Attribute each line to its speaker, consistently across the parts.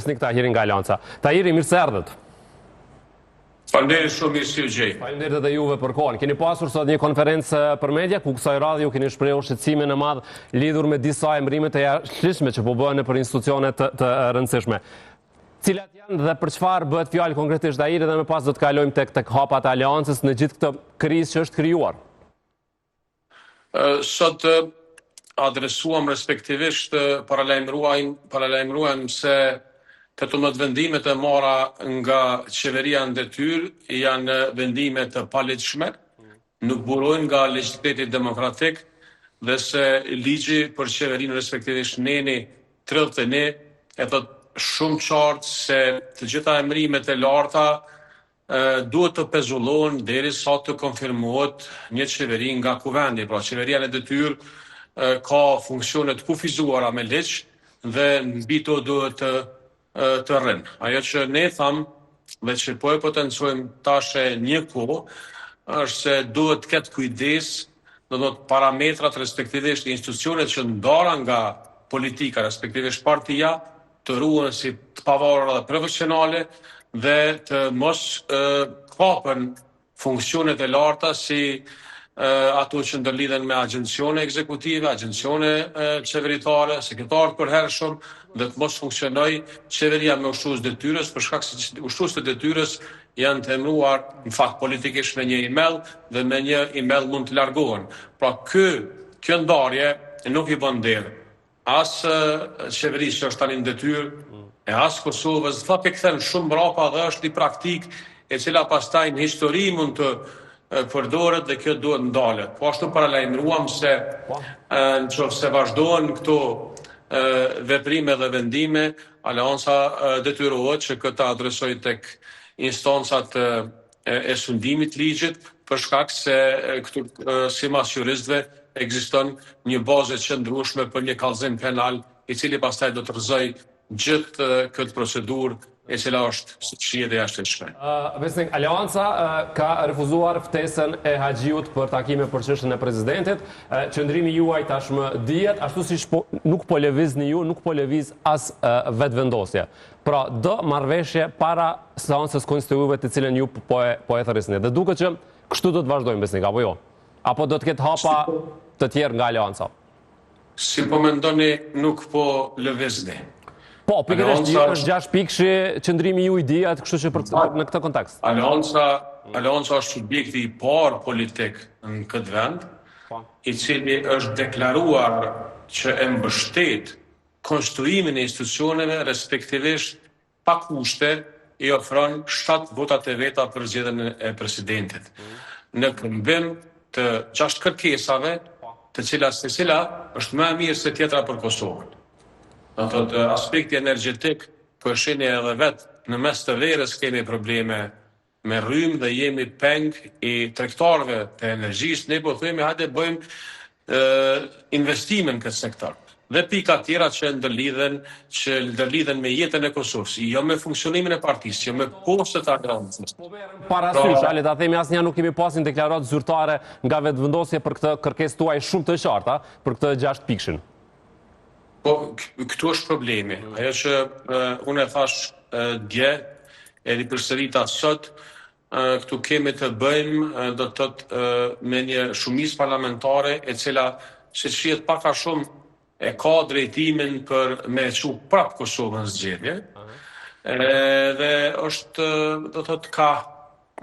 Speaker 1: Besnik Tahiri nga Alianca. Tahiri, mirë se erdhët.
Speaker 2: Faleminderit shumë, mirë se u gjej.
Speaker 1: Faleminderit edhe juve për kohën. Keni pasur sot një konferencë për media ku kësaj radhe ju keni shprehur shqetësimin e madh lidhur me disa emrime të jashtëligjshme që po bëhen nëpër institucione të rëndësishme. Cilat janë dhe për çfarë bëhet fjalë konkretisht Tahiri, dhe më pas do të kalojmë tek hapat e Aleancës në gjithë këtë krizë që është krijuar.
Speaker 2: Sot adresuam respektivisht paralajmëruan se 18 vendimet e marra nga qeveria në detyrë janë vendime të palegjshme, nuk burojnë nga legjitimiteti demokratik dhe se ligji për qeverinë respektivisht neni 31 e thot shumë qartë se të gjitha emrimet e larta duhet të pezullohen derisa të konfirmohet një qeveri nga kuvendi. Pra qeveria në detyrë ka funksione të kufizuara me ligj dhe mbi to duhet të rrinë. Ajo që ne tham dhe që po e potencojmë tash një kohë është se duhet të ketë kujdes, do të parametrat respektivisht institucionet që ndara nga politika, respektivisht partia, të ruhen si të pavarura dhe profesionale dhe të mos kapen funksionet e larta si ato që ndërlidhen me agjencione ekzekutive, agjencione qeveritare, sekretarët përhershëm, dhe të mos funksionoj qeveria me ushtrues detyrës, për shkak se ushtrues të detyrës janë të emëruar në fakt politikisht me një email dhe me një email mund të largohen. Pra kjo ndarje nuk i bën derë as qeverisë që është tani në detyrë e as Kosovës, dhe të kthen shumë mbrapa dhe është një praktik e cila pastaj në histori mund të përdoret dhe kjo duhet ndalet. Po ashtu paralajmëruam se nëse vazhdohen këto veprime dhe vendime, Aleanca detyrohet që këtë adresoj tek instancat e sundimit ligjit, për shkak se këtu sipas juristëve ekziston një bazë e qëndrueshme për një kallëzim penal, i cili pastaj do të rrëzoj gjithë këtë procedurë e cila është shihet e jashtëligjshme.
Speaker 1: Besnik, Aleanca ka refuzuar ftesën e Haxhiut për takime për çështjen e presidentit. Qëndrimi juaj tashmë dihet, ashtu siç nuk po lëvizni ju, nuk po lëviz as vetvendosje. Pra, do marrëveshje para seancës konstitutive të cilën ju po e thërrisni. Dhe duket që kështu do të vazhdojmë, Besnik, apo jo? Apo do të ketë hapa të tjerë nga Aleanca?
Speaker 2: Si po mendoni, nuk po lëvizni.
Speaker 1: Po, pikërisht është 6 pikësh qëndrimi ju i dihet, kështu që në këtë kontekst.
Speaker 2: Aleanca është subjekti i parë politik në këtë vend, i cili është deklaruar që e mbështet konstruimin e institucioneve, respektivisht pa kushte i ofron 7 votat e veta për zgjedhjen e presidentit. Në këmbim të 6 kërkesave, të cilat secila është më e mirë se tjetra për Kosovën. Do të thotë aspekti energjetik, përshini edhe vetë në mes të verës kemi probleme me rrymë dhe jemi peng i tregtarëve të energjisë, ne po themi hajde bëjmë investime në këtë sektor. Dhe pika tjera që ndërlidhen me jetën e Kosovës, jo me funksionimin e partisë, jo me postet e Aleancës.
Speaker 1: Parasysh, ale ta themi asnjëherë nuk kemi pasur deklaratë zyrtare nga vetvendosje për këtë kërkesë tuaj shumë të qarta, për këtë 6 pikëshin.
Speaker 2: Po, këtu është problemi. Ajo që unë e thash dje, e ripërsërita sot, këtu kemi të bëjmë, do të thotë, me një shumicë parlamentare e cila se shihet pak a shumë e ka drejtimin për me çu prap Kosovën zgjedhje. Dhe është, do të thotë, ka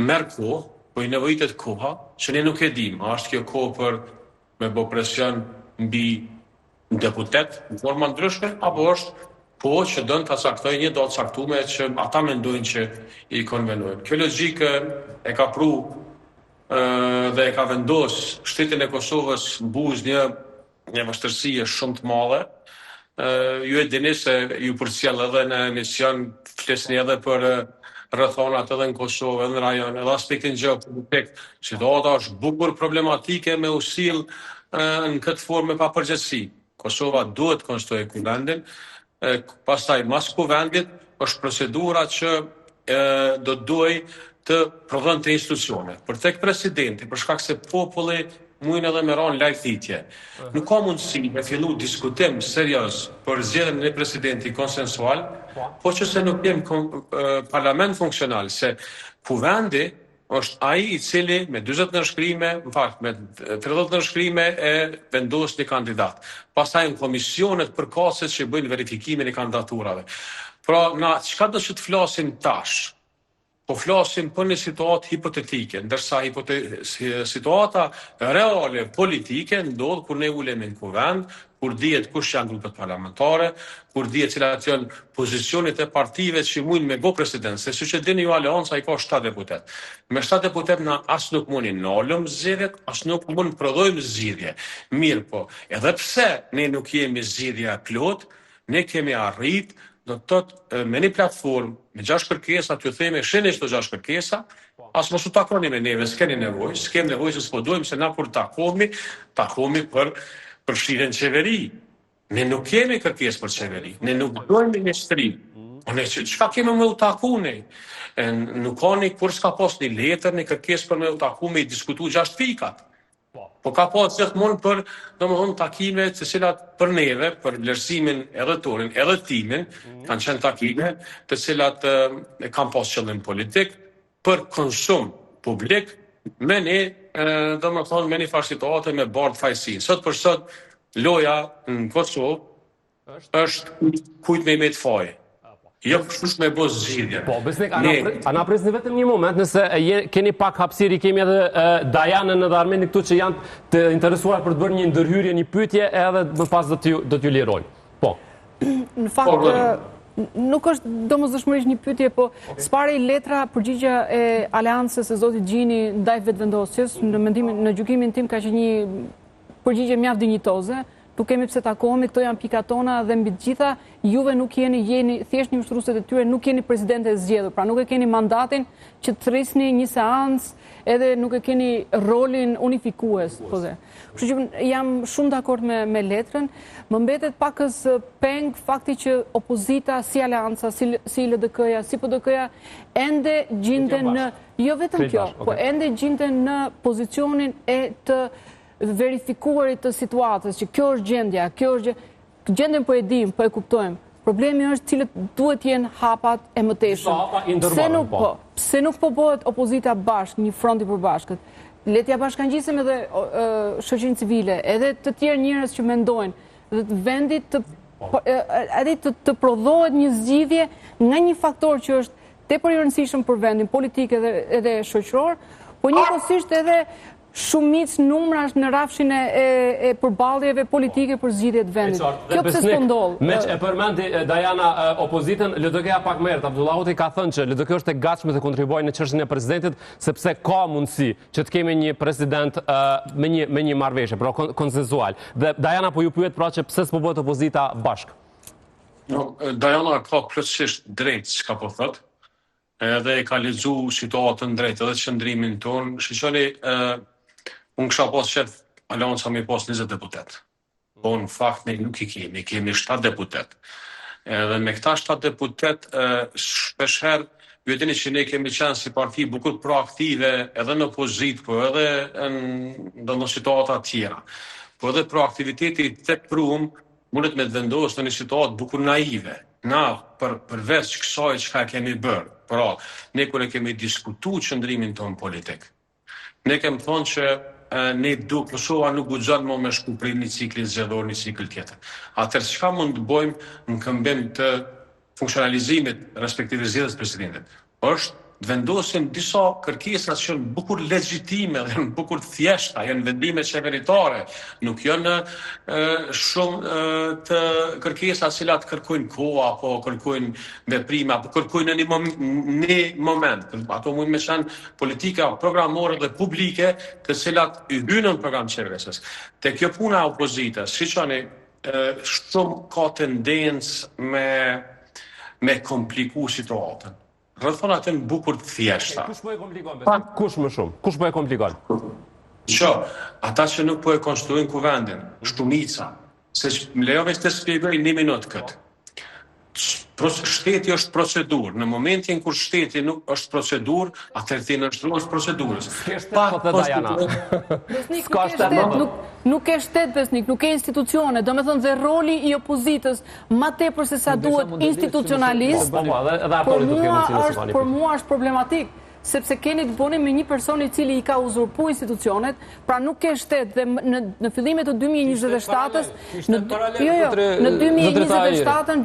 Speaker 2: merr kohë, po i nevojitet koha, që ne nuk e dim, a është kjo kohë për me bë presion mbi deputet në forma ndryshme, apo është po që dënë të caktoj një datë caktume që ata mendojnë që i konvenojnë. Kjo logjikë e ka pru dhe e ka vendos shtetin e Kosovës mbuz një vështirësi shumë të madhe. Ju e dini se ju përcjell edhe në emision flisni edhe për rrethonat edhe në Kosovë, edhe në rajon, edhe aspektin gjeopolitik. Situata është bukur problematike me u sill në këtë formë pa përgjegjësi. Kosova duhet të konstruojë kuvendin, pastaj mas kuvendit është procedura që do duhej të prodhonte institucione. Për tek presidenti, për shkak se populli mujnë edhe me ranë lajthitje. Nuk ka mundësi me fillu diskutim serios për zgjedhjen e presidenti konsensual, po që se nuk jem parlament funksional, se kuvendi është ai i cili me 40 nënshkrime, me 30 nënshkrime e vendos një kandidat. Pastaj në komisionet përkatëse që bëjnë verifikimin e kandidaturave. Pra, na çka do të flasim tash? Po flasim për një situatë hipotetike, ndërsa situata reale politike ndodh kur ne ulemi në kuvend, kur dihet kush janë grupet parlamentare, kur dihet cilat janë pozicionet e partive që mundin me go president, se siç e dini ju Aleanca i ka 7 deputet. Me 7 deputet na as nuk mundin nalëm zgjedhjet, as nuk mund prodhojmë zgjidhje. Mirë po, edhe pse ne nuk jemi zgjidhja plot, ne kemi arrit do të thotë me një platformë, me 6 kërkesa, t'ju themi sheni çdo 6 kërkesa, as mos u takoni me neve, s'keni nevojë, s'kem nevojë se s'po duhem se na kur takomi për përfshirjen në qeveri. Ne nuk kemi kërkesë për qeveri, ne nuk dojmë ministri. Ne çka kemi me u taku ne? Nuk ka një kur s'ka pas një letër, një kërkesë për me u taku me i diskutu 6 pikat. Po ka pas gjithmonë për, domethënë, takime të cilat për neve, për vlerësimin edhe tonin, edhe timin, kanë qenë takime të cilat kanë pas qëllim politik për konsum publik me një, domethënë, me një farë situate me bardh fajsin. Sot për sot loja në Kosovë është kujt me i met faj. Jo kush me bëj zgjidhje.
Speaker 1: Po, besnik, ana prisni vetëm një moment, nëse keni pak hapësirë, kemi edhe Dajanën edhe Armenin këtu që janë të interesuar për të bërë një ndërhyrje, një pyetje, edhe më pas do t'ju lirojnë. Po.
Speaker 3: Në fakt, nuk është domosdoshmërisht një pyetje, po s'pari letra përgjigja e Aleancës së zotit Gjini ndaj vetëvendosjes, në gjykimin tim ka qenë një përgjigje mjaft dinjitoze. Nuk kemi pse takohemi, këto janë pikat tona dhe mbi të gjitha juve nuk jeni thjesht një mbështruesit e tyre, nuk jeni presidente e zgjedhur, pra nuk e keni mandatin që të thrisni një seancë, edhe nuk e keni rolin unifikues, po dhe. Kështu që jam shumë dakord me letrën, më mbetet pakës peng fakti që opozita si Aleanca, si LDK-ja, si PDK-ja ende gjenden në, jo vetëm kjo, po ende gjenden në pozicionin e të verifikuarit të situatës, që kjo është gjendja, gjendjen po e dim, po e kuptojmë. Problemi është cilët duhet jenë hapat e mëtejshëm. Pse nuk po bëhet opozita bashkë, një front i përbashkët. Letja bashkangjisim edhe shoqërinë civile, edhe të tjerë njerëz që mendojnë, dhe të vendit të prodhohet një zgjidhje nga një faktor që është tepër i rëndësishëm për vendin politik edhe shoqëror, po njëkohësisht edhe shumic numrash në rafshin e përballjeve politike për zgjidhjet vendit. Kjo pse s'po ndodh?
Speaker 1: Meq e përmendi Dajana opozitën, LDK-ja pak më herët Abdullahuti ka thënë që LDK është e gatshme të kontribuojë në çështjen e presidentit, sepse ka mundësi që të kemi një president me një marrëveshje, pra konsensual. Dhe Dajana po ju pyet pra që pse s'po bëhet opozita bashkë.
Speaker 2: Dajana ka plotësisht drejt çka po thotë. Edhe e ka lexuar situatën drejt edhe qëndrimin ton. Shiqoni, unë kësha pas qëtë Aleanca me pas 20 deputet. Po në fakt ne nuk i kemi 7 deputet. Edhe me këta 7 deputet, shpesher, ju e dini që ne kemi qenë si parti bukur proaktive edhe në opozit, po edhe në situata tjera. Po edhe proaktiviteti të prum mundet me të vendosë në një situatë bukur naive. Na, përveç kësaj çka kemi bërë, pra, ne kur e kemi diskutu qëndrimin tonë politik, ne kemi thonë që ne Kosova nuk guxon më me shku prej një cikli zgjedhor një cikël tjetër. Atëherë çka mund të bëjmë në këmbim të funksionalizimit respektive zgjedhjes presidentit? Është të vendosim disa kërkesa që janë bukur legjitime dhe janë bukur thjeshta, janë vendime qeveritare, nuk janë shumë të kërkesa cilat kërkojnë kohë apo kërkojnë veprime apo kërkojnë në një moment. Ato mund me qenë politika programore dhe publike të cilat i hynë në program qeverisës. Te kjo puna e opozitës, shiqoni, shumë ka tendencë me kompliku situatën. Rrethon atë në bukur të thjeshta.
Speaker 1: Kush po e komplikon? Kush më shumë? Kush po e komplikon?
Speaker 2: Që, ata që nuk po e konstruojnë kuvendin, shtumica, se më lejove të shpjegoj 1 minutë këtë. Shteti është procedurë. Në momentin kur shteti nuk është procedurë, atëherë ti nënshtrohesh procedurës.
Speaker 3: Nuk ke shtet, Besnik, nuk ke institucione. Do me thënë dhe roli i opozitës ma tepër se sa duhet institucionalist, për mua është problematik. Sepse keni të bëni me një person i cili i ka uzurpu institucionet, pra nuk ke shtet dhe në fillimet të 2027-ës, në 2027-ën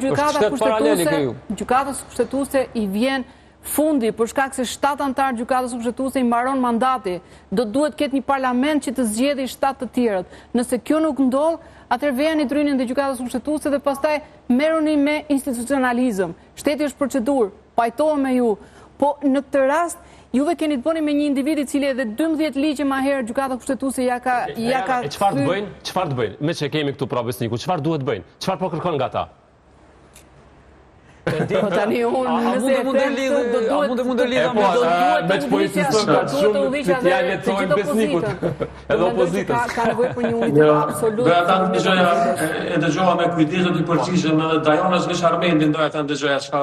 Speaker 3: gjykatës kushtetuese i vjen fundi për shkak se 7 antar gjykatës kushtetuese i mbaron mandati. Do duhet ketë një parlament që të zgjedhë 7 të tjerët. Nëse kjo nuk ndodh, atëherë vjen i drynin dhe gjykatës kushtetuese dhe pastaj merruni me institucionalizëm. Shteti është procedurë, pajtohem me ju. Po në këtë rast, juve keni të bëni me një individ i cili edhe 12 ligje ma herë gjykata kushtetuese ja ka
Speaker 1: Çfarë të bëjnë? Me që kemi këtu pra Besniku, çfarë duhet bëjnë? Çfarë po kërkon nga ta?
Speaker 3: Tani unë nëse e them do duhet
Speaker 1: me që po insiston ka shumë të ja letojnë Besnikut edhe opozitës.
Speaker 3: Ka nevojë për një unitet absolut.
Speaker 2: Doja ta dëgjoja me kujdes do t'i përgjigjem edhe Dajonës veç Armendin doja ta dëgjoja çka.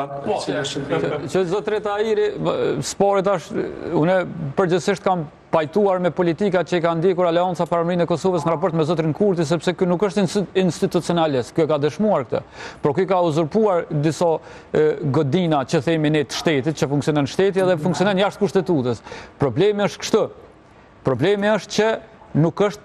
Speaker 4: Që zotret Ahiri, sporet është, unë përgjithsisht kam pajtuar me politikat që i ka ndjekur Aleanca Paramarinë e Kosovës në raport me zotrin Kurti, sepse kjo nuk është institucionalist, kjo ka dëshmuar këtë, por kjo ka uzurpuar disa godina që themi ne të shtetit, që funksionon shteti edhe funksionon jashtë kushtetutës. Problemi është kështu. Problemi është që nuk është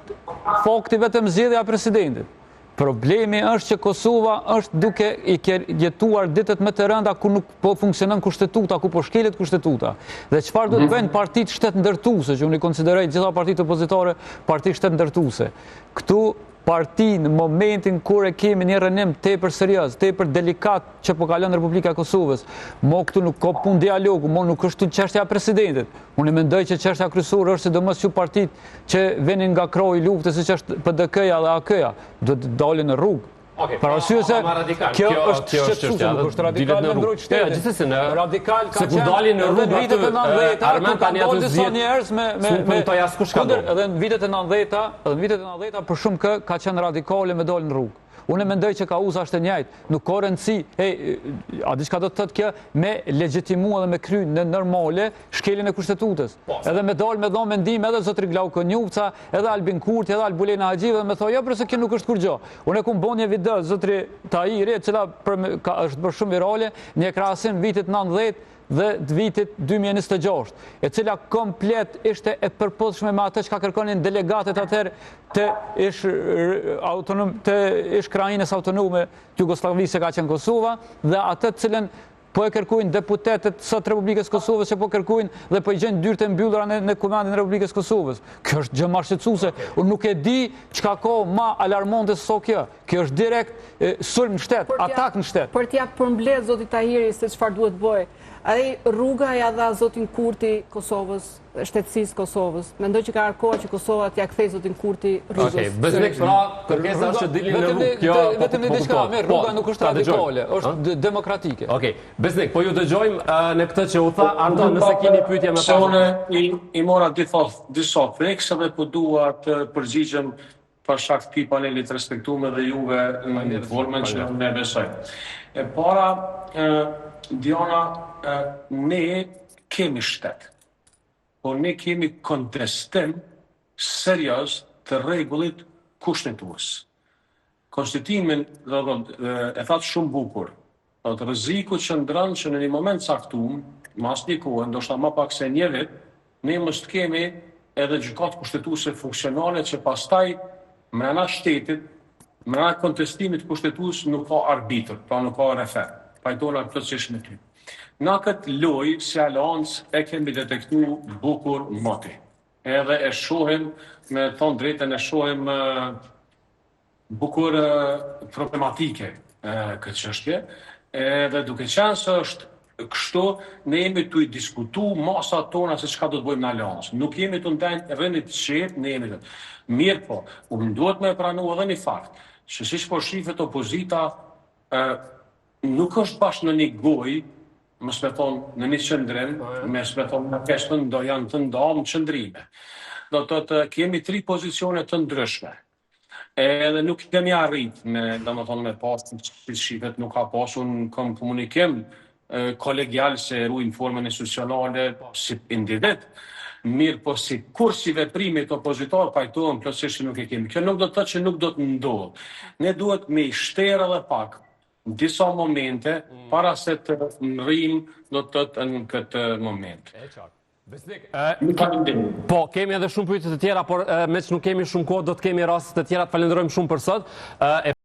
Speaker 4: fakti vetëm zgjedhja e presidentit. Problemi është që Kosova është duke i jetuar ditët më të rënda ku nuk po funksionon kushtetuta, ku po shkelet kushtetuta. Dhe çfarë duhet bëjnë partitë shtet ndërtuese, që unë i konsideroj gjitha partitë opozitare parti shtet ndërtuese. Këtu parti në momentin kur e kemi një rënim tepër serioz, tepër delikat që po kalon Republika e Kosovës, mo këtu nuk ka punë dialogu, mo nuk është çështja e presidentit. Unë mendoj që çështja kryesore është sidomos ju partitë që vinin nga kroji i luftës, siç është PDK-ja dhe AK-ja, duhet të dalin në rrugë. Për arsye se kjo është shqetësuese, nuk është radikal në mbrojtje shtetit.
Speaker 1: Gjithsesi
Speaker 4: radikal ka
Speaker 1: se kur dalin në rrugë
Speaker 4: vitet e 90-ta,
Speaker 1: Armend tani ato
Speaker 4: disa njerëz me edhe në vitet e 90-ta për shumë kë ka qenë radikale me dalë në rrugë. Unë mendoj që kauza është e njëjtë, nuk ka rëndësi, a diçka do të thotë kjo me legjitimua dhe me kry në normale shkeljen e kushtetues. Edhe me dalë me dhënë mendim edhe zotri Glauko Njufca, edhe Albin Kurti, edhe Albulena Haxhi dhe më thonë jo përse kjo nuk është kur gjë. Unë kam bën një video zotri Tahiri, e cila është bërë shumë virale, një krahasim vitit 90 dhe të vitit 2026, e cila komplet ishte e përpothshme me atë që ka kërkonin delegatët atëherë të ish krajinës autonome të Jugosllavisë që ka qenë Kosova, dhe atë të cilën po e kërkujnë deputetet sot Republikës Kosovës që po kërkujnë dhe po i gjenë dyrët e mbyllura në komandin e Republikës Kosovës. Kjo është gjë shqetësuese. Unë nuk e di çka ka ma alarmonte se kjo. Kjo është direkt sulm në shtet, atak në shtet.
Speaker 3: Për t'ia përmbledh zotit Tahiri se çfarë duhet bëj. Ai rruga ja dha zotin Kurti Kosovës, shtetësisë Kosovës. Mendoj që ka arkoa që Kosova t'ia kthej zotin Kurti rrugës.
Speaker 1: Okej, Besnik, pra kërkesa është që dilin në rrugë. Kjo
Speaker 4: vetëm një diçka, rruga nuk është radikale, është demokratike.
Speaker 1: Okej, Besnik, po ju dëgjojmë në këtë që u tha, Anton, nëse keni pyetje më pas.
Speaker 2: Unë i mora disa preksa dhe po dua të përgjigjem për shkak të panelit respektuar dhe juve në formën që unë e besoj. E para, Diana, ne kemi shtet, por ne kemi kontestim serioz të rregullit kushtetues. Konstituimin e thatë shumë bukur, rreziku që ndron që në një moment caktuar, mas një kohë, ndoshta më pak se një vit, ne mos të kemi edhe gjykatë kushtetuese funksionale që pastaj brenda shtetit, brenda kontestimit kushtetues nuk ka arbitër, pra nuk ka refer. Pajtona plotësisht me ty. Nga këtë lojë si aleancë e kemi detektu bukur moti. Edhe e shohim, me thonë drejtën, e shohim bukur problematike këtë çështje. Edhe duke qenë se është kështu, ne jemi të i diskutu masa tona se çka do të bëjmë në aleancë. Nuk jemi të ndajnë rënit qetë, ne jemi të. Mirë po, unë duhet me pranu edhe një fakt, që siç po shifet opozita, nuk është bashkë në një gojë, mos me thonë në një qëndrim, mos me thonë në peshën do janë të ndarë në qëndrime. Do të kemi 3 pozicione të ndryshme. Edhe nuk kemi arrit me pas që shifet nuk ka pasur në komunikim kolegial se ruajnë formën institucionale si individ. Mirë po si kur si veprimit opozitor pajtohen plotësisht nuk e kemi. Kjo nuk do të thotë që nuk do të ndodhë. Ne duhet me i shterë edhe pak në disa momente para se të rrim do të thotë në këtë moment.
Speaker 1: Besnik,
Speaker 2: Po,
Speaker 1: kemi edhe shumë pyetje të tjera, por me që nuk kemi shumë kohë, do të kemi raste të tjera. Të falenderojmë shumë për sot.